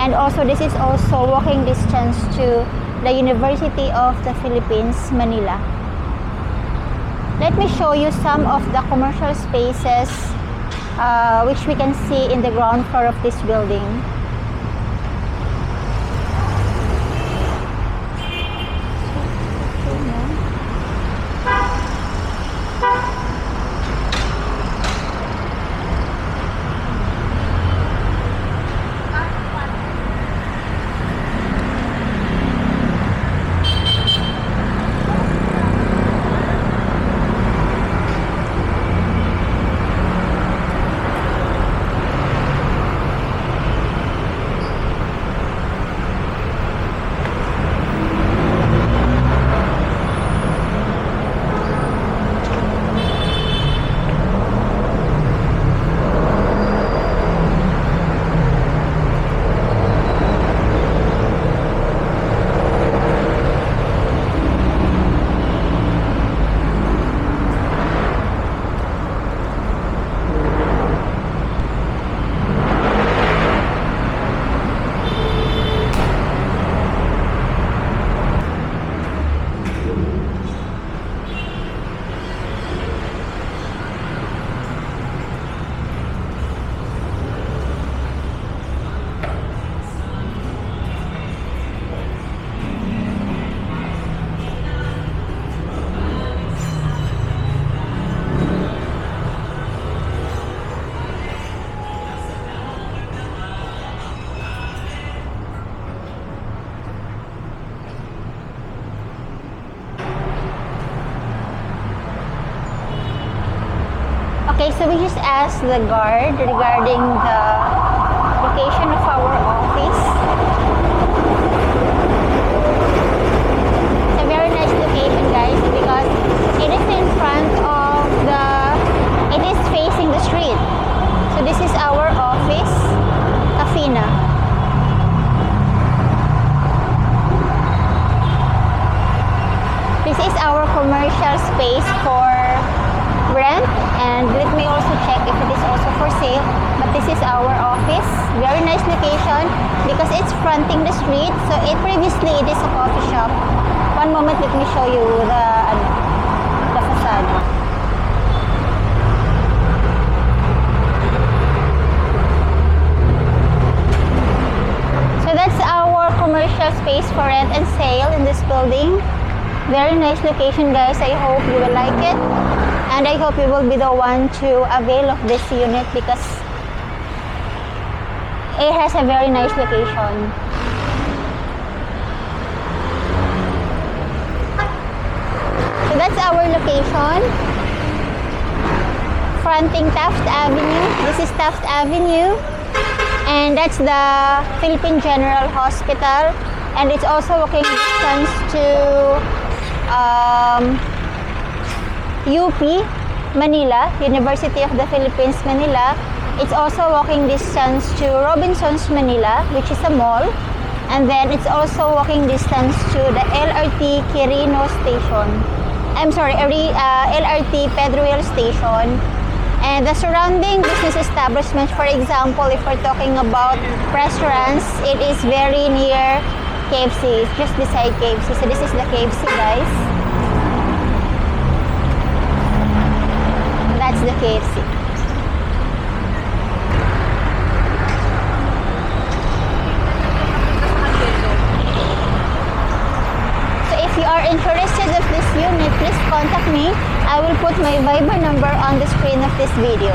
And also, this is also walking distance to the University of the Philippines, Manila. Let me show you some of the commercial spaces which we can see in the ground floor of this building. Okay, so we just asked the guard regarding the location of our office. It's a very nice location, guys, because it is in front of it is facing the street. So this is our office, Cafina. This is our commercial space for rent, and let me also check if it is also for sale. But this is our office. Very nice location because it's fronting the street. So previously it is a coffee shop. One moment, let me show you the facade. So that's our commercial space for rent and sale in this building. Very nice location, guys. I hope you will like it. And I hope you will be the one to avail of this unit because it has a very nice location. So that's our location. Fronting Taft Avenue. This is Taft Avenue. And that's the Philippine General Hospital. And it's also walking distance to UP, Manila, University of the Philippines, Manila. It's also walking distance to Robinson's Manila, which is a mall. And then it's also walking distance to the LRT Quirino Station. I'm sorry, LRT Pedroel Station. And the surrounding business establishments, for example, if we're talking about restaurants, it is very near KFC. It's just beside KFC. So this is the KFC, guys. That's the KFC. So if you are interested in this unit, please contact me. I will put my Viber number on the screen of this video.